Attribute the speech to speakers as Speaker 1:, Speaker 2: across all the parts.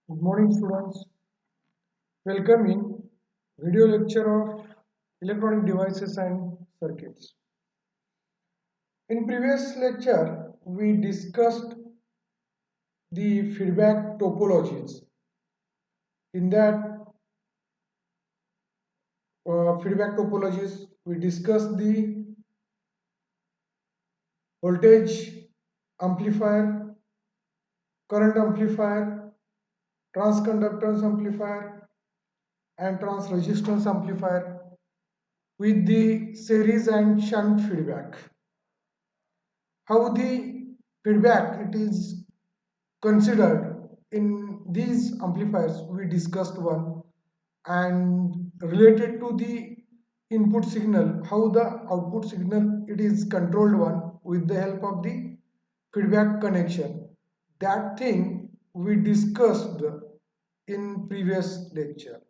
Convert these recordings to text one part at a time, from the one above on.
Speaker 1: Good morning, students. Welcome in video lecture of electronic devices and circuits. In previous lecture, we discussed the feedback topologies. In that feedback topologies, we discussed the voltage amplifier, current amplifier, transconductance amplifier, and transresistance amplifier with the series and shunt feedback. How the feedback it is considered in these amplifiers we discussed one, and related to the input signal, how the output signal it is controlled one with the help of the feedback connection. That thing we discussed in previous lecture.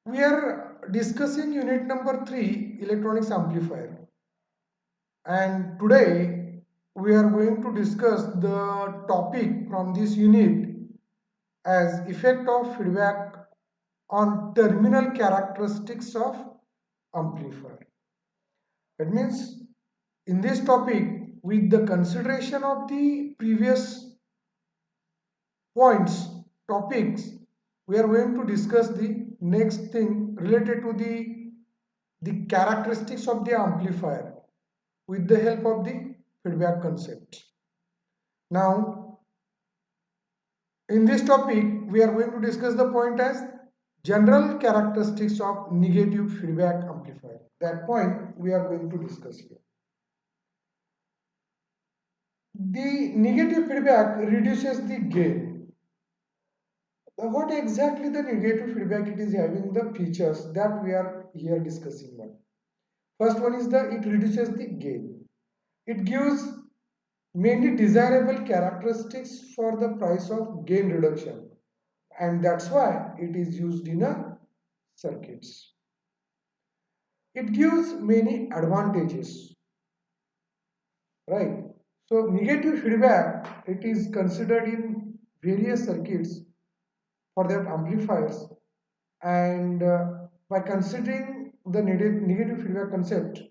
Speaker 1: We are discussing unit number 3, electronics amplifier, and today we are going to discuss the topic from this unit as effect of feedback on terminal characteristics of amplifier. That means in this topic, with the consideration of the previous points, topics, we are going to discuss the next thing related to the characteristics of the amplifier with the help of the feedback concept. Now, in this topic, we are going to discuss the point as general characteristics of negative feedback amplifier. That point we are going to discuss here. The negative feedback reduces the gain. What exactly the negative feedback it is having the features that we are here discussing one. First one is it reduces the gain. It gives many desirable characteristics for the price of gain reduction, and that's why it is used in a circuits. It gives many advantages, right? So negative feedback it is considered in various circuits for that amplifiers, and by considering the negative feedback concept,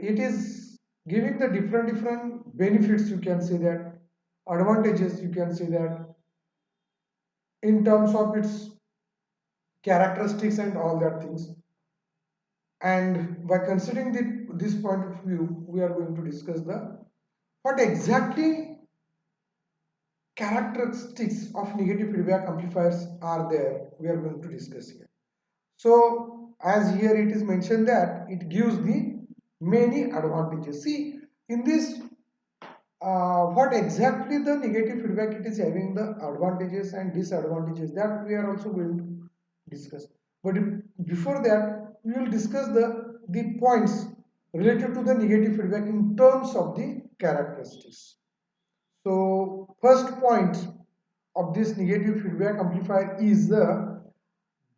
Speaker 1: it is giving the different benefits, you can say that, advantages, you can say that, in terms of its characteristics and all that things. And by considering this point of view, we are going to discuss the what exactly characteristics of negative feedback amplifiers are there. We are going to discuss here. So as here it is mentioned that it gives the many advantages. See in this what exactly the negative feedback it is having the advantages and disadvantages that we are also going to discuss. But before that we will discuss the points related to the negative feedback in terms of the characteristics. So first point of this negative feedback amplifier is the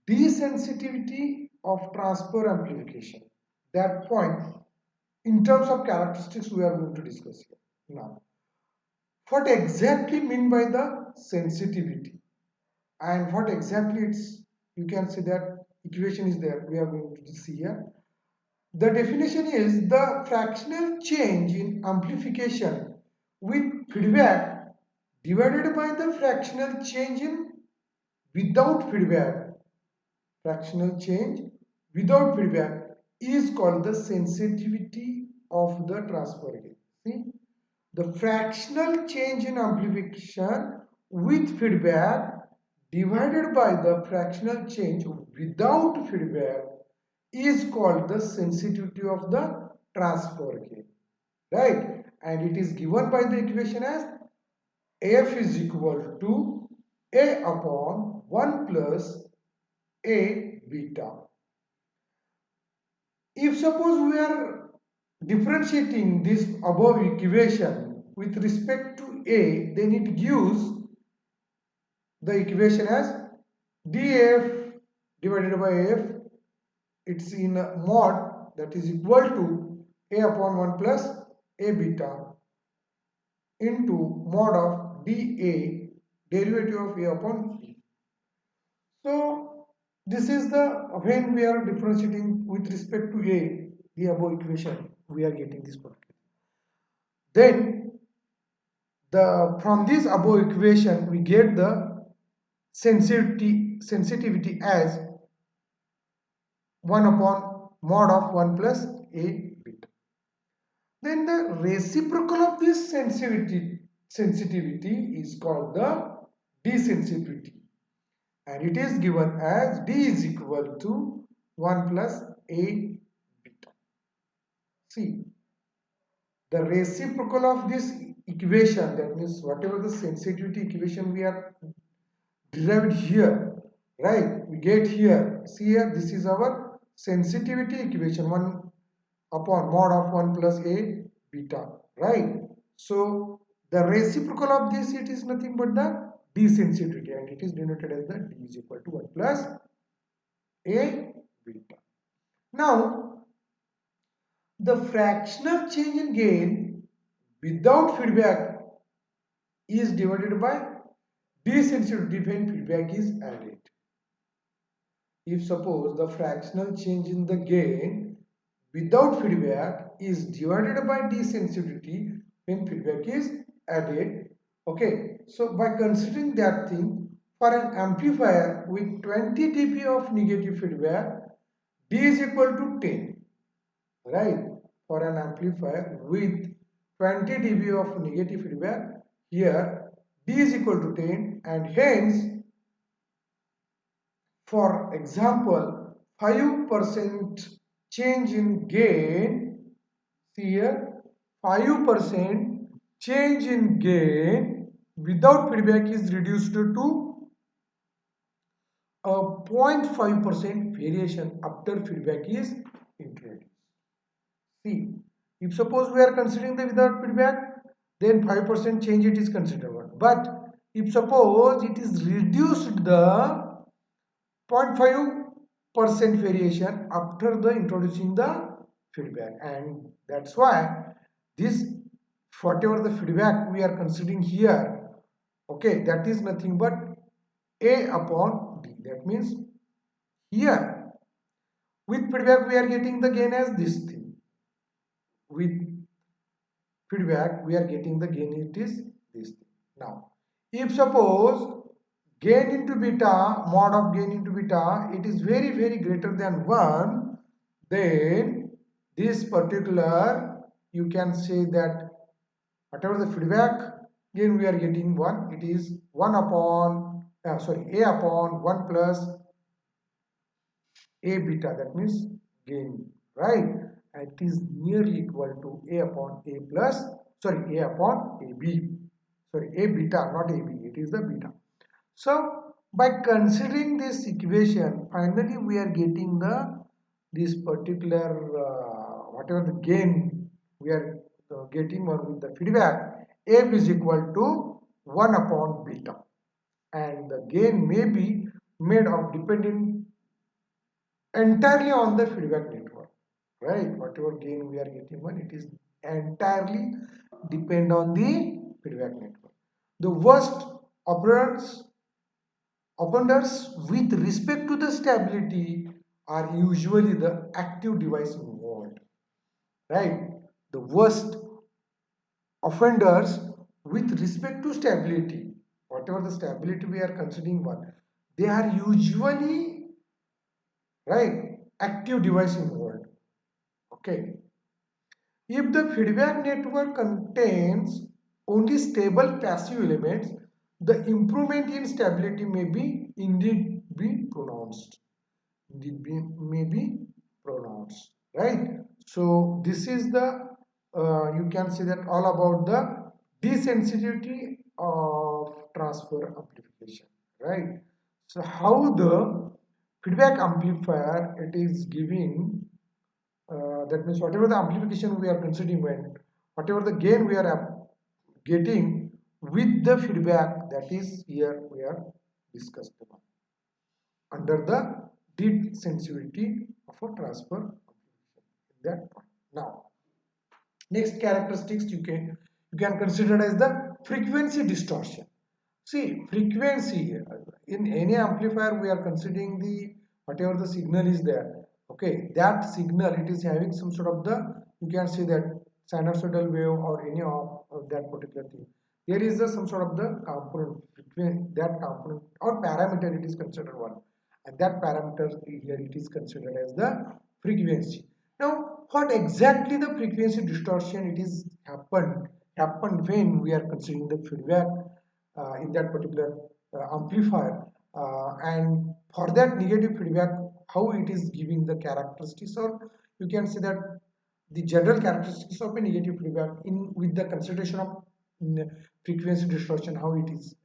Speaker 1: desensitivity of transfer amplification. That point in terms of characteristics we are going to discuss here. Now, what exactly mean by the sensitivity and what exactly it's, you can see that equation is there, we are going to see here. The definition is the fractional change in amplification with feedback divided by the fractional change in without feedback. Fractional change without feedback is called the sensitivity of the transfer gain. See, the fractional change in amplification with feedback divided by the fractional change without feedback is called the sensitivity of the transfer gain, right? And it is given by the equation as F is equal to A upon 1 plus A beta. If suppose we are differentiating this above equation with respect to A, then it gives the equation as dF divided by F, it's in mod, that is equal to A upon 1 plus A beta into mod of dA derivative of A upon B. So this is the when we are differentiating with respect to A, the above equation, we are getting this particular. Then the from this above equation we get the sensitivity as 1 upon mod of 1 plus A beta. Then the reciprocal of this sensitivity is called the desensitivity, and it is given as D is equal to 1 plus A beta. See, the reciprocal of this equation, that means whatever the sensitivity equation we are derived here, right, we get here, see here, this is our sensitivity equation, 1 upon mod of 1 plus A beta, right? So the reciprocal of this, it is nothing but the desensitivity, and it is denoted as the D is equal to 1 plus A beta. Now the fractional change in gain without feedback is divided by desensitivity when feedback is added. If suppose the fractional change in the gain without feedback is divided by desensitivity when feedback is added, okay, so by considering that thing, for an amplifier with 20 dB of negative feedback, D is equal to 10, right? For an amplifier with 20 dB of negative feedback, here D is equal to 10, and hence, for example, 5% change in gain, see here, 5% change in gain without feedback is reduced to a 0.5% variation after feedback is introduced. See, if suppose we are considering the without feedback, then 5% change it is considered one. But if suppose it is reduced the 0.5% variation after the introducing the feedback, and that's why this whatever the feedback we are considering here, okay, that is nothing but A upon D. That means here with feedback we are getting the gain as this thing, with feedback we are getting the gain, it is this thing. Now if suppose gain into beta, mod of gain into beta, it is very greater than 1, then this particular, you can say that whatever the feedback gain we are getting 1, it is 1 upon A upon 1 plus A beta, that means gain, right? And it is nearly equal to A upon A plus, sorry, A upon AB, sorry, A beta, not AB, it is the beta. So by considering this equation, finally we are getting the this particular whatever the gain we are getting or with the feedback, F is equal to 1 upon beta, and the gain may be made of depending entirely on the feedback network, right? Whatever gain we are getting one, it is entirely depend on the feedback network. The worst operands offenders with respect to the stability are usually the active device involved, right? The worst offenders with respect to stability, whatever the stability we are considering one, they are usually, right, active device involved, okay. If the feedback network contains only stable passive elements, the improvement in stability may be indeed be pronounced. May be pronounced, right? So this is the you can say that all about the desensitivity of transfer amplification, right? So how the feedback amplifier it is giving, that means whatever the amplification we are considering, when whatever the gain we are getting with the feedback, that is here we are discussed about under the deep sensitivity of a transfer amplification in that point. Now next characteristics you can consider as the frequency distortion. See, frequency in any amplifier we are considering the whatever the signal is there. Okay, that signal it is having some sort of the, you can see that sinusoidal wave or any of that particular thing. There is some sort of the component, that component or parameter it is considered one, and that parameter here it is considered as the frequency. Now, what exactly the frequency distortion it is happened when we are considering the feedback in that particular amplifier, and for that negative feedback how it is giving the characteristics, or you can say that the general characteristics of a negative feedback in with the consideration of frequency distortion, how it is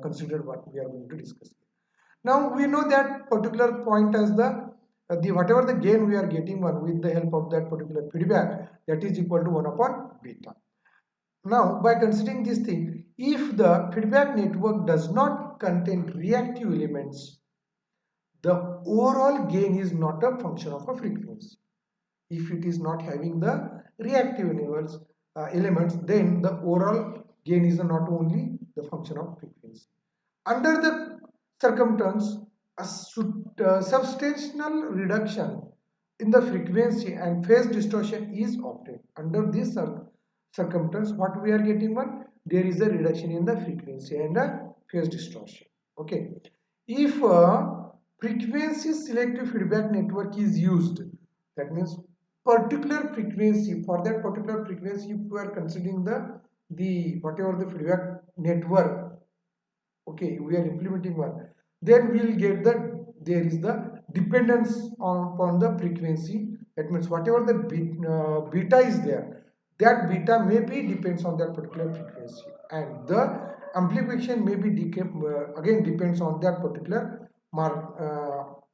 Speaker 1: considered, what we are going to discuss. Now we know that particular point as the whatever the gain we are getting one with the help of that particular feedback, that is equal to 1 upon beta. Now, by considering this thing, if the feedback network does not contain reactive elements, the overall gain is not a function of a frequency. If it is not having the reactive elements, then the overall gain is not only the function of frequency. Under the circumstance, a substantial reduction in the frequency and phase distortion is obtained. Under this circumstance, what we are getting one? There is a reduction in the frequency and a phase distortion. Okay. If a frequency selective feedback network is used, that means particular frequency, for that particular frequency, if we are considering the whatever the feedback network, okay, we are implementing one, then we will get the, there is the dependence upon the frequency. That means whatever the beta is there, that beta may be depends on that particular frequency, and the amplification may be again depends on that particular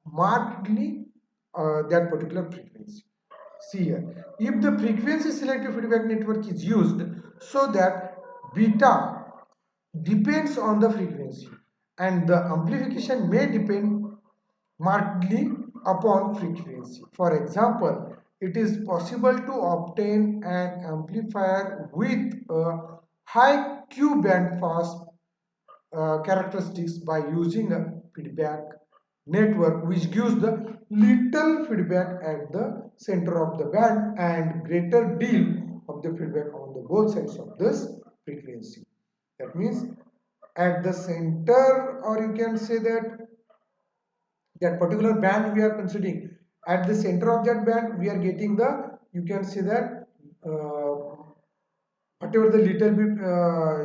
Speaker 1: markedly that particular frequency. See here, if the frequency selective feedback network is used, so that beta depends on the frequency and the amplification may depend markedly upon frequency. For example, it is possible to obtain an amplifier with a high Q band pass characteristics by using a feedback network which gives the little feedback at the center of the band and greater deal of the feedback on the both sides of this frequency. That means at the center, or you can say that that particular band we are considering, at the center of that band we are getting the, you can see that whatever the little bit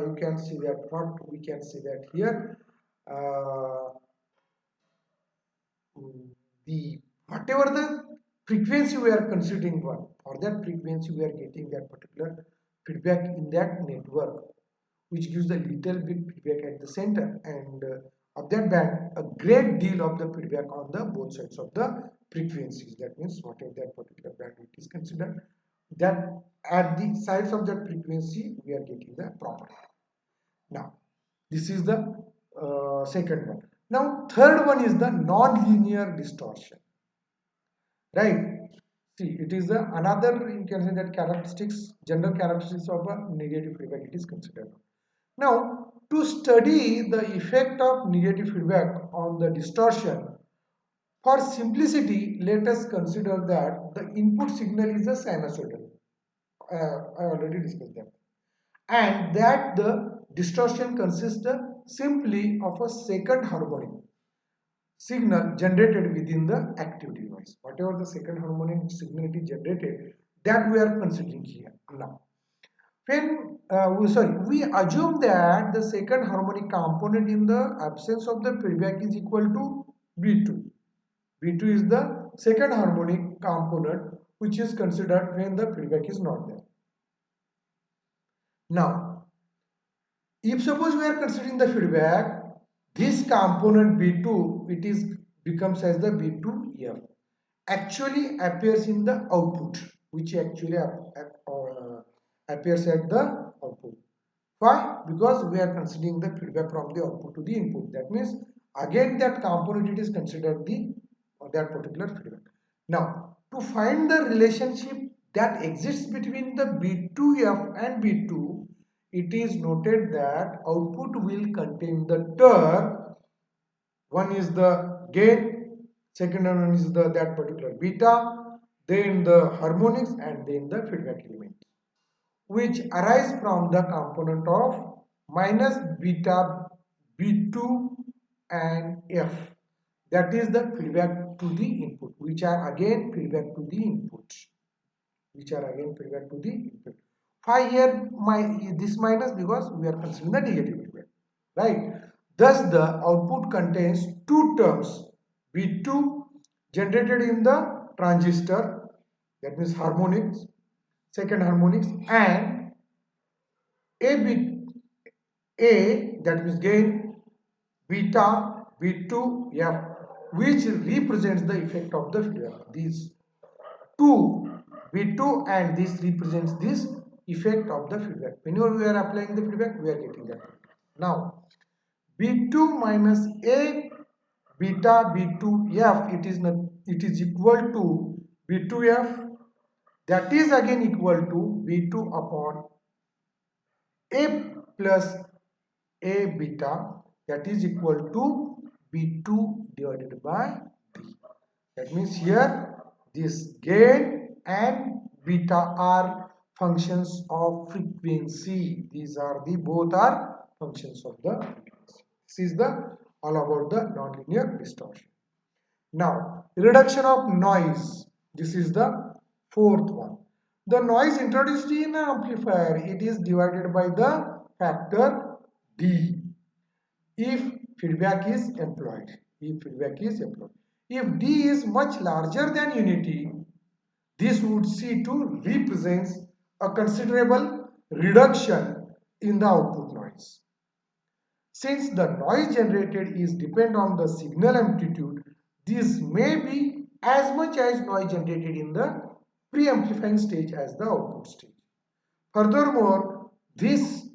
Speaker 1: you can see that, what we can see that here, uh, the whatever the frequency we are considering one, for that frequency we are getting that particular feedback in that network which gives the little bit feedback at the center, and of that band a great deal of the feedback on the both sides of the frequencies. That means whatever that particular bandwidth is considered, that at the sides of that frequency we are getting the property. Now this is the second one. Now third one is the non-linear distortion, right? See, it is the another, you can say that characteristics, general characteristics of a negative feedback it is considered. Now, to study the effect of negative feedback on the distortion, for simplicity, let us consider that the input signal is a sinusoidal. I already discussed that. And that the distortion consists simply of a second harmonic signal generated within the active device. Whatever the second harmonic signal it is generated, that we are considering here. Now, when we assume that the second harmonic component in the absence of the feedback is equal to B2. B2 is the second harmonic component which is considered when the feedback is not there. Now, if suppose we are considering the feedback, this component B2 it is becomes as the B2F actually appears in the output, which actually appears at the output. Why? Because we are considering the feedback from the output to the input. That means again that component it is considered the that particular feedback. Now to find the relationship that exists between the B2F and B2, it is noted that output will contain the term. One is the gain, second one is the that particular beta, then the harmonics, and then the feedback element, which arise from the component of minus beta B2 and F. That is the feedback to the input, which are again feedback to the input. Why here this minus? Because we are considering the negative feedback, right? Thus, the output contains two terms: B2 generated in the transistor, that means harmonics, second harmonics, and A, that means gain, beta B2 F, which represents the effect of the feedback. These two B2 and this represents this effect of the feedback. Whenever we are applying the feedback, we are getting that. Now, B2 minus A beta B2F, it is equal to B2F, that is again equal to B2 upon A plus A beta, that is equal to B2 divided by B. That means here this gain and beta are functions of frequency. These are the both are functions of the frequency. This is the all about the nonlinear distortion. Now, reduction of noise. This is the fourth one. The noise introduced in an amplifier, it is divided by the factor D if feedback is employed. If D is much larger than unity, this would see to represents a considerable reduction in the output noise. Since the noise generated is depend on the signal amplitude, this may be as much as noise generated in the pre-amplifying stage as the output stage. Furthermore, this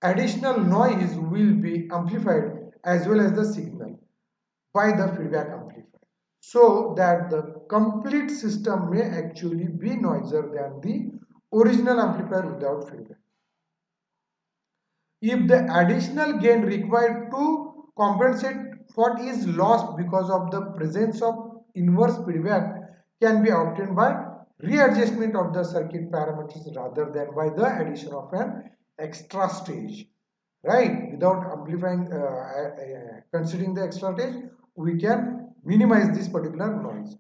Speaker 1: additional noise will be amplified as well as the signal by the feedback amplifier, so that the complete system may actually be noisier than the original amplifier without feedback. If the additional gain required to compensate what is lost because of the presence of inverse feedback can be obtained by readjustment of the circuit parameters rather than by the addition of an extra stage, right? Without amplifying, considering the extra stage, we can minimize this particular noise.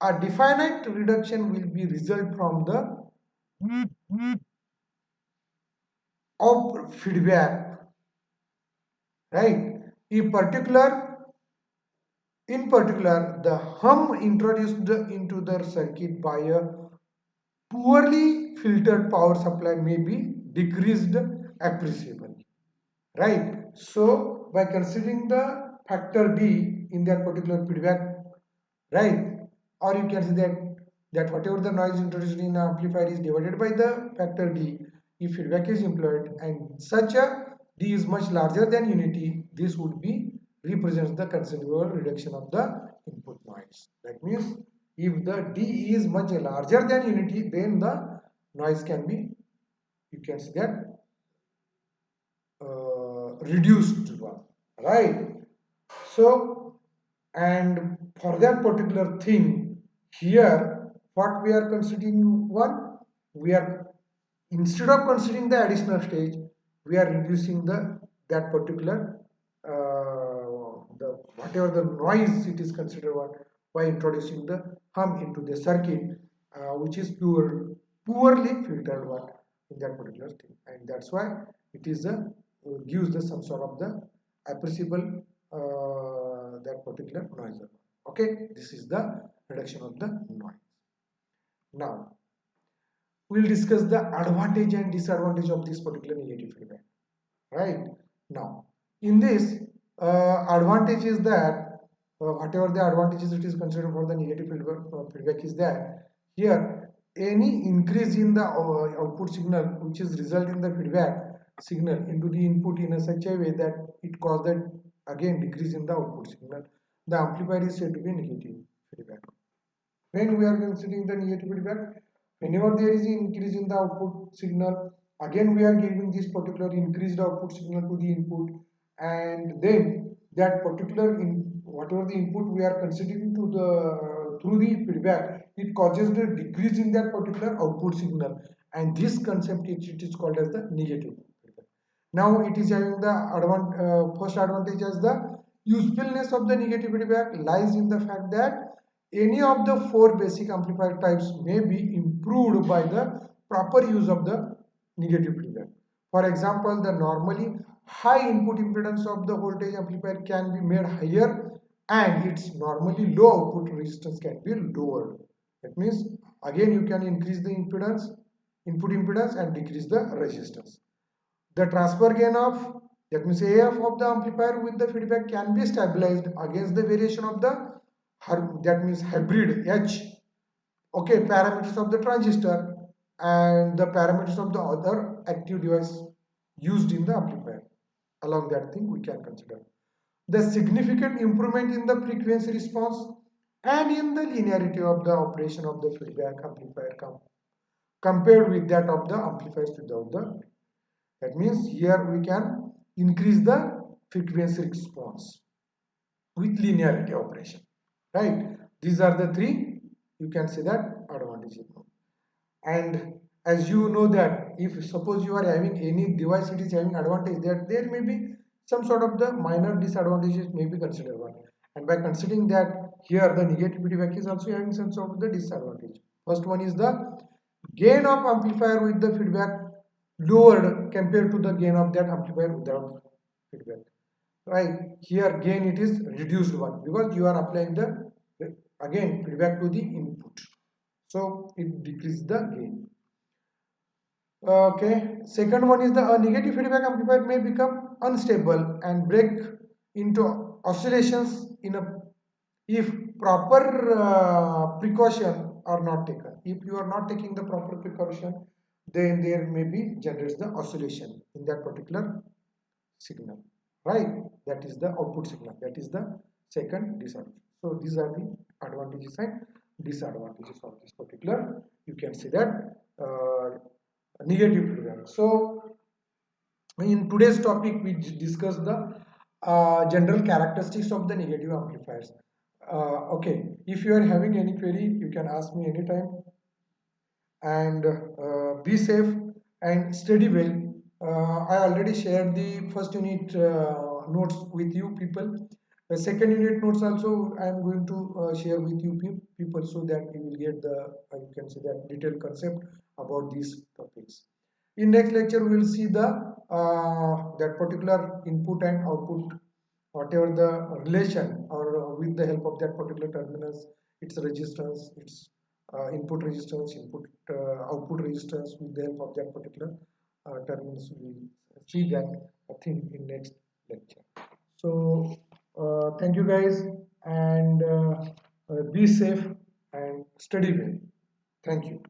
Speaker 1: A definite reduction will be result from the of feedback, right? In particular, the hum introduced into the circuit by a poorly filtered power supply may be decreased appreciably, right? So, by considering the factor D in that particular feedback, right? Or you can say that whatever the noise introduced in the amplifier is divided by the factor D if feedback is employed, and such a D is much larger than unity, this would be represents the considerable reduction of the input noise. That means if the D is much larger than unity, then the noise can be, you can see that, reduced one, right? So, and for that particular thing, here what we are considering, one, we are, instead of considering the additional stage, we are reducing the that particular the whatever the noise it is considered one, by introducing the hum into the circuit, which is poorly filtered one in that particular thing, and that's why it is a gives the some sort of the appreciable that particular noise. Okay, this is the reduction of the noise. Now we'll discuss the advantage and disadvantage of this particular negative feedback, right? Now in this, advantage is that whatever the advantages it is considered for the negative feedback is that here any increase in the output signal which is result in the feedback signal into the input in a such a way that it causes that again decrease in the output signal, the amplifier is said to be negative feedback. When we are considering the negative feedback, whenever there is an increase in the output signal Again we are giving this particular increased output signal to the input, and then that particular whatever the input we are considering to the through the feedback, it causes the decrease in that particular output signal, and this concept it is called as the negative feedback. Now it is having the first advantage as the usefulness of the negative feedback lies in the fact that any of the four basic amplifier types may be improved by the proper use of the negative feedback. For example, the normally high input impedance of the voltage amplifier can be made higher, and its normally low output resistance can be lowered. That means again you can increase the input impedance, and decrease the resistance. The transfer gain of, that means AF of the amplifier with the feedback, can be stabilized against the variation of the, that means hybrid H, okay, parameters of the transistor and the parameters of the other active device used in the amplifier. Along that thing we can consider the significant improvement in the frequency response and in the linearity of the operation of the feedback amplifier compared with that of the amplifiers without the. That means here we can increase the frequency response with linearity operation, right? These are the three, you can say that, advantages. And as you know that if suppose you are having any device, it is having advantage, that there may be some sort of the minor disadvantages may be considerable, and by considering that, here the negative feedback is also having some sort of the disadvantage. First one is the gain of amplifier with the feedback lowered compared to the gain of that amplifier without feedback, right? Here gain it is reduced one, because you are applying the again feedback to the input, so it decreases the gain. Okay, second one is the a negative feedback amplifier may become unstable and break into oscillations in a, if proper precaution are not taken. If you are not taking the proper precaution, then there may be generates the oscillation in that particular signal, right? That is the output signal. That is the second disadvantage. So these are the advantages and disadvantages of this particular, you can say that, negative feedback. So in today's topic we discussed the general characteristics of the negative amplifiers. Okay, if you are having any query, you can ask me anytime, and be safe and study well. I already shared the first unit notes with you people. The second unit notes also I am going to share with you people, so that you will get the, you can say that, detailed concept about these topics. In next lecture we will see the that particular input and output, whatever the relation, or with the help of that particular terminals, its resistance, its input resistance, input output resistance, with the help of that particular terminals. We will see that thing in next lecture. So thank you guys, and be safe and study well. Thank you.